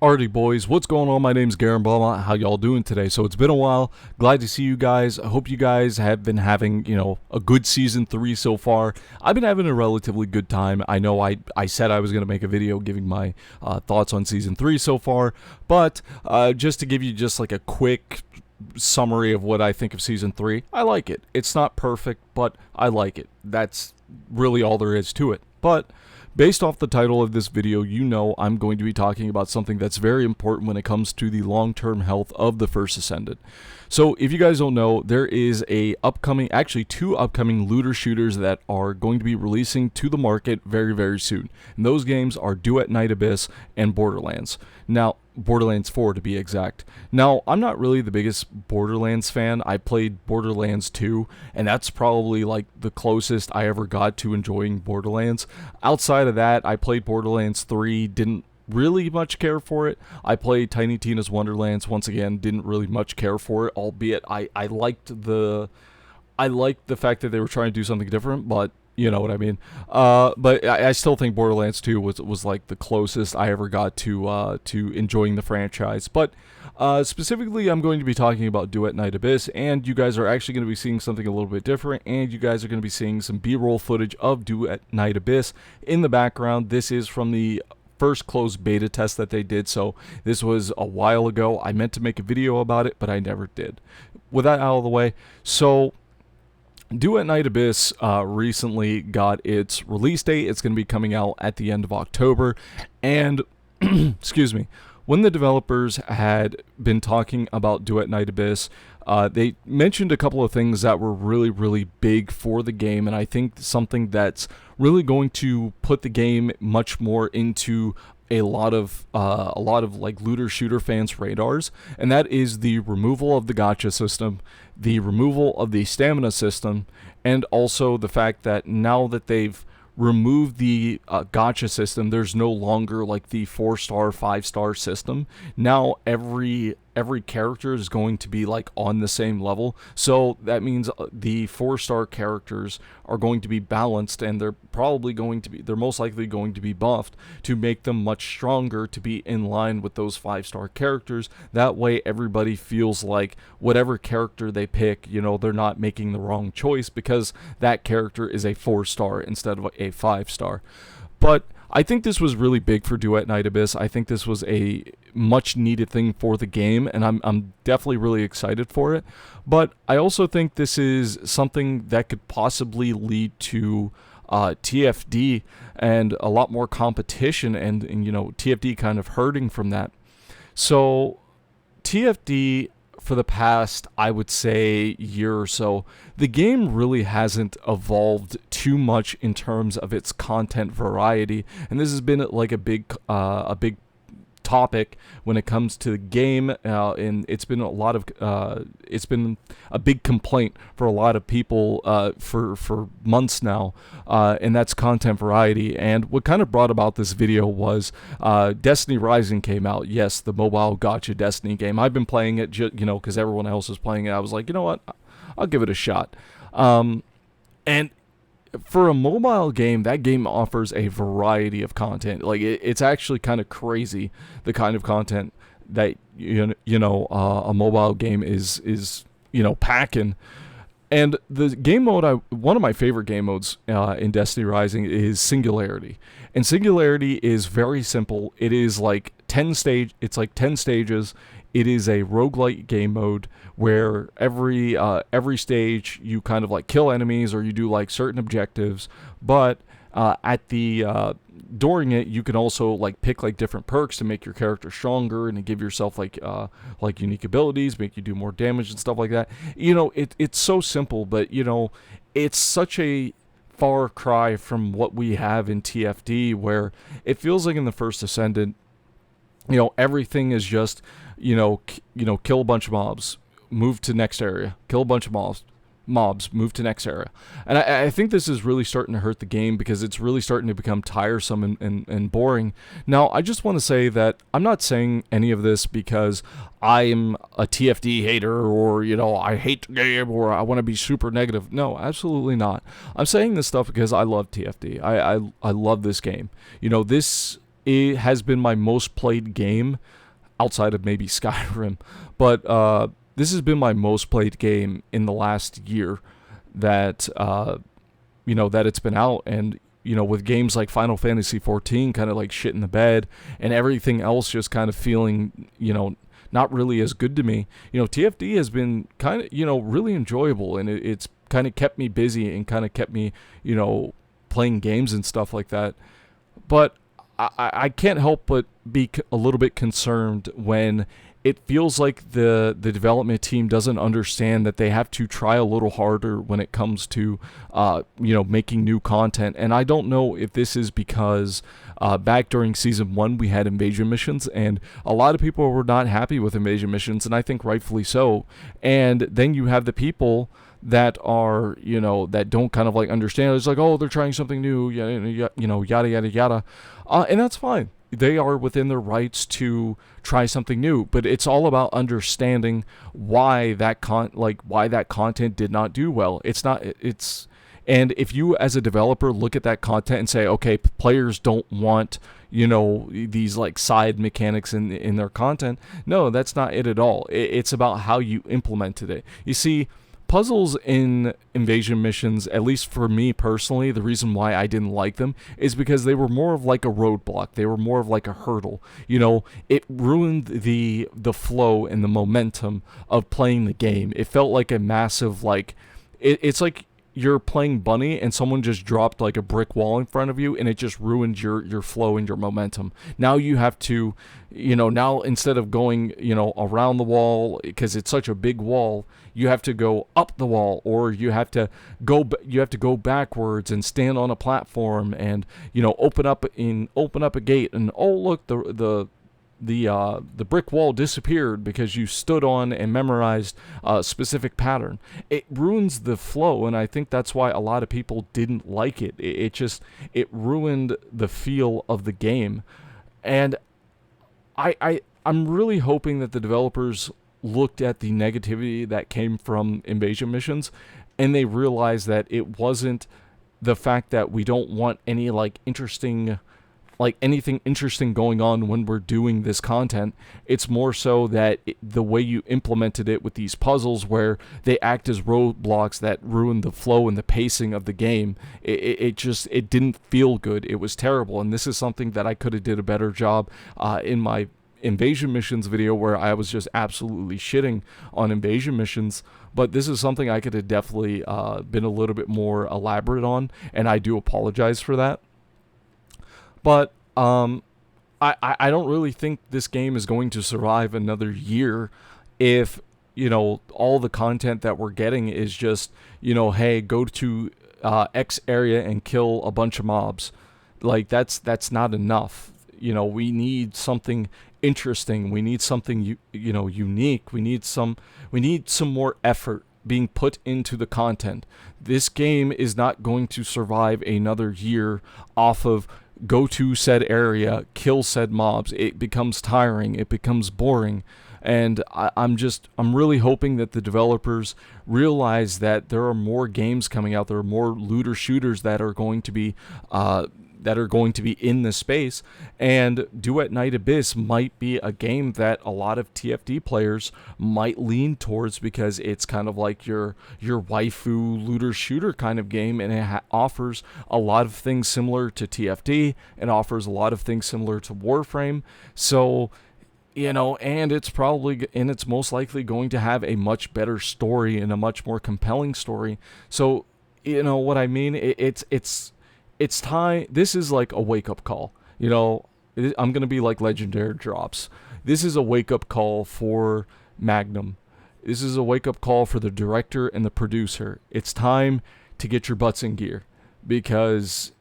Alrighty, boys, what's going on? My name's Garen Bama. How y'all doing today? So it's been a while. Glad to see you guys. I hope you guys have been having, a good season 3 so far. I've been having a relatively good time. I know I said I was going to make a video giving my thoughts on season 3 so far, but just to give you just like a quick summary of what I think of season 3, I like it. It's not perfect, but I like it. That's really all there is to it. But based off the title of this video, you know I'm going to be talking about something that's very important when it comes to the long-term health of the first Descendant. So if you guys don't know, there is actually two upcoming looter shooters that are going to be releasing to the market very, very soon. And those games are Duet Night Abyss and Borderlands. Now, Borderlands 4 to be exact. Now, I'm not really the biggest Borderlands fan. I played Borderlands 2, and that's probably like the closest I ever got to enjoying Borderlands. Outside of that, I played Borderlands 3, didn't really much care for it. I played Tiny Tina's Wonderlands, once again, didn't really much care for it, albeit I liked the fact that they were trying to do something different, but you know what I mean. But I still think Borderlands 2 was like the closest I ever got to enjoying the franchise. But specifically, I'm going to be talking about Duet Night Abyss, and you guys are actually going to be seeing something a little bit different, and you guys are going to be seeing some B-roll footage of Duet Night Abyss in the background. This is from the first closed beta test that they did, so this was a while ago. I meant to make a video about it, but I never did. With that out of the way, so Duet Night Abyss recently got its release date. It's going to be coming out at the end of October, and excuse me, when the developers had been talking about Duet Night Abyss, they mentioned a couple of things that were really, really big for the game, and I think something that's really going to put the game much more into a lot of like looter shooter fans' radars, and that is the removal of the gacha system, the removal of the stamina system, and also the fact that now that they've removed the gacha system, there's no longer like the 4-star, 5-star system. Now every character is going to be like on the same level, so that means the 4-star characters are going to be balanced, and they're most likely going to be buffed to make them much stronger, to be in line with those 5-star characters. That way everybody feels like whatever character they pick, they're not making the wrong choice because that character is a 4-star instead of a 5-star. But I think this was really big for Duet Night Abyss. I think this was a much needed thing for the game, and I'm definitely really excited for it. But I also think this is something that could possibly lead to TFD and a lot more competition, and TFD kind of hurting from that. So TFD, for the past, I would say, year or so, the game really hasn't evolved too much in terms of its content variety, and this has been like a big topic when it comes to the game, and it's been a big complaint for a lot of people for months now, and that's content variety. And what kind of brought about this video was Destiny Rising came out. Yes, the mobile gacha Destiny game. I've been playing it because everyone else is playing it. I was like, you know what, I'll give it a shot. And for a mobile game, that game offers a variety of content. Like it's actually kind of crazy the kind of content that a mobile game is packing. And the game mode, one of my favorite game modes in Destiny Rising is Singularity. And Singularity is very simple. It is like 10 stages. It is a roguelike game mode where every stage you kind of like kill enemies or you do like certain objectives, but during it you can also like pick like different perks to make your character stronger and to give yourself like unique abilities, make you do more damage and stuff like that. It's so simple, but it's such a far cry from what we have in TFD, where it feels like in the first Descendant, everything is just, kill a bunch of mobs, move to next area, kill a bunch of mobs, move to next area. And I think this is really starting to hurt the game because it's really starting to become tiresome and boring. Now, I just want to say that I'm not saying any of this because I'm a TFD hater or, I hate the game or I want to be super negative. No, absolutely not. I'm saying this stuff because I love TFD. I love this game. This it has been my most played game outside of maybe Skyrim, but this has been my most played game in the last year that that it's been out. And with games like Final Fantasy 14 kind of like shit in the bed, and everything else just kind of feeling not really as good to me. TFD has been kind of really enjoyable, and it's kind of kept me busy and kind of kept me playing games and stuff like that. But I can't help but be a little bit concerned when it feels like the development team doesn't understand that they have to try a little harder when it comes to making new content. And I don't know if this is because back during season 1 we had invasion missions, and a lot of people were not happy with invasion missions, and I think rightfully so. And then you have the people that are that don't kind of like understand. It's like, oh, they're trying something new, yada yada yada, and that's fine. They are within their rights to try something new, but it's all about understanding why that content did not do well. And if you as a developer look at that content and say, okay, players don't want these like side mechanics in their content, no, that's not it at all. It's about how you implemented it. You see, puzzles in invasion missions, at least for me personally, the reason why I didn't like them is because they were more of like a roadblock. They were more of like a hurdle. It ruined the flow and the momentum of playing the game. It felt like a massive it's like you're playing Bunny and someone just dropped like a brick wall in front of you, and it just ruined your flow and your momentum. Now you have to, now instead of going, around the wall, because it's such a big wall, you have to go up the wall, or you have to go backwards and stand on a platform and open up a gate, and oh look, the brick wall disappeared because you stood on and memorized a specific pattern. It ruins the flow, and I think that's why a lot of people didn't like it. It ruined the feel of the game, and I'm really hoping that the developers looked at the negativity that came from invasion missions, and they realized that it wasn't the fact that we don't want any anything interesting going on when we're doing this content. It's more so that the way you implemented it with these puzzles, where they act as roadblocks that ruin the flow and the pacing of the game, it didn't feel good. It was terrible, and this is something that I could have did a better job in my invasion missions video, where I was just absolutely shitting on invasion missions. But this is something I could have definitely been a little bit more elaborate on, and I do apologize for that. But I don't really think this game is going to survive another year if all the content that we're getting is just hey, go to X area and kill a bunch of mobs. Like that's not enough. We need something interesting. We need something unique. We need some more effort being put into the content. This game is not going to survive another year off of go to said area, kill said mobs. It becomes tiring. It becomes boring. And I'm really hoping that the developers realize that there are more games coming out. There are more looter shooters that are going to be in this space, and Duet Night Abyss might be a game that a lot of TFD players might lean towards, because it's kind of like your waifu looter shooter kind of game, and it offers a lot of things similar to TFD, and offers a lot of things similar to Warframe. So and it's most likely going to have a much better story and a much more compelling story. So what I mean, it's time. This is like a wake-up call. I'm going to be like Legendary Drops. This is a wake-up call for Magnum. This is a wake-up call for the director and the producer. It's time to get your butts in gear, because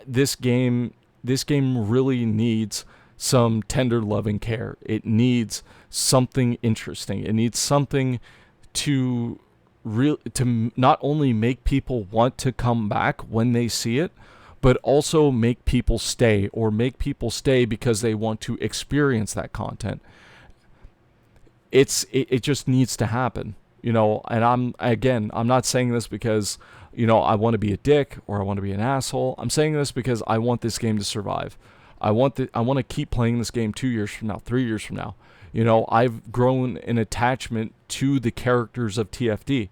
this game really needs some tender loving care. It needs something interesting. It needs something to not only make people want to come back when they see it, but also make people stay, or make people stay because they want to experience that content. It just needs to happen, and I'm not saying this because I want to be a dick or I want to be an asshole. I'm saying this because I want this game to survive. I want to keep playing this game 2 years from now, 3 years from now. I've grown an attachment to the characters of TFD,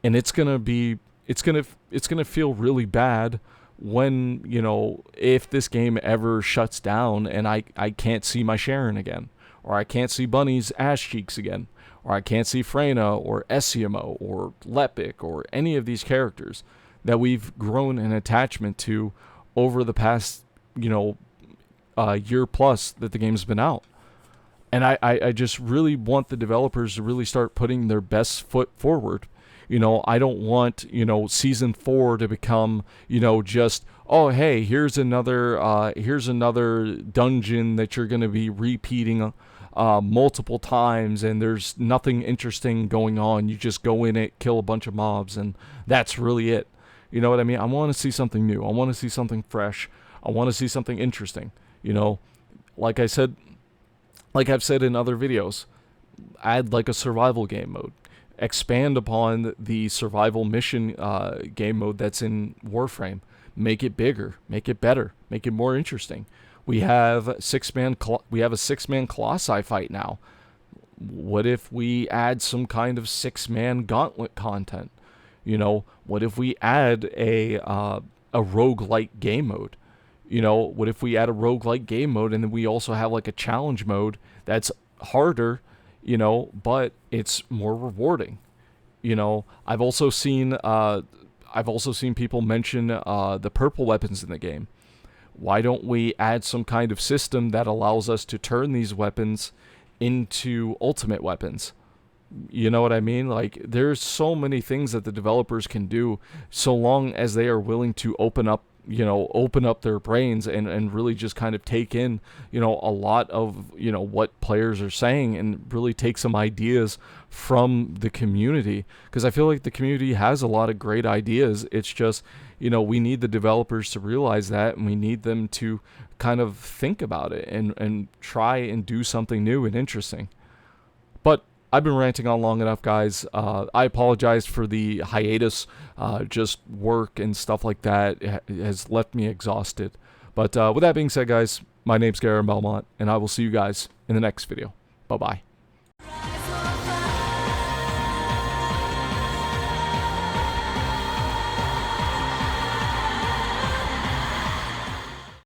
and it's gonna feel really bad when, if this game ever shuts down and I can't see my Sharon again, or I can't see Bunny's ass cheeks again, or I can't see Freyna or Essimo or Lepic or any of these characters that we've grown an attachment to over the past, year plus that the game's been out. And I just really want the developers to really start putting their best foot forward. I don't want, season 4 to become, just, oh, hey, here's another dungeon that you're going to be repeating multiple times, and there's nothing interesting going on. You just go in it, kill a bunch of mobs, and that's really it. You know what I mean? I want to see something new. I want to see something fresh. I want to see something interesting. Like I've said in other videos, add like a survival game mode. Expand upon the survival mission game mode that's in Warframe. Make it bigger, make it better, make it more interesting. We have a 6-man Colossi fight now. What if we add some kind of 6-man gauntlet content? What if we add a roguelike game mode? What if we add a roguelike game mode and then we also have like a challenge mode that's harder, but it's more rewarding. I've also seen people mention the purple weapons in the game. Why don't we add some kind of system that allows us to turn these weapons into ultimate weapons? You know what I mean? Like, there's so many things that the developers can do, so long as they are willing to open up their brains and really just kind of take in, a lot of, what players are saying, and really take some ideas from the community. Because I feel like the community has a lot of great ideas. It's just, we need the developers to realize that, and we need them to kind of think about it and try and do something new and interesting. But I've been ranting on long enough, guys. I apologize for the hiatus. Just work and stuff like that has left me exhausted. But with that being said, guys, my name's Garen Belmont, and I will see you guys in the next video. Bye-bye.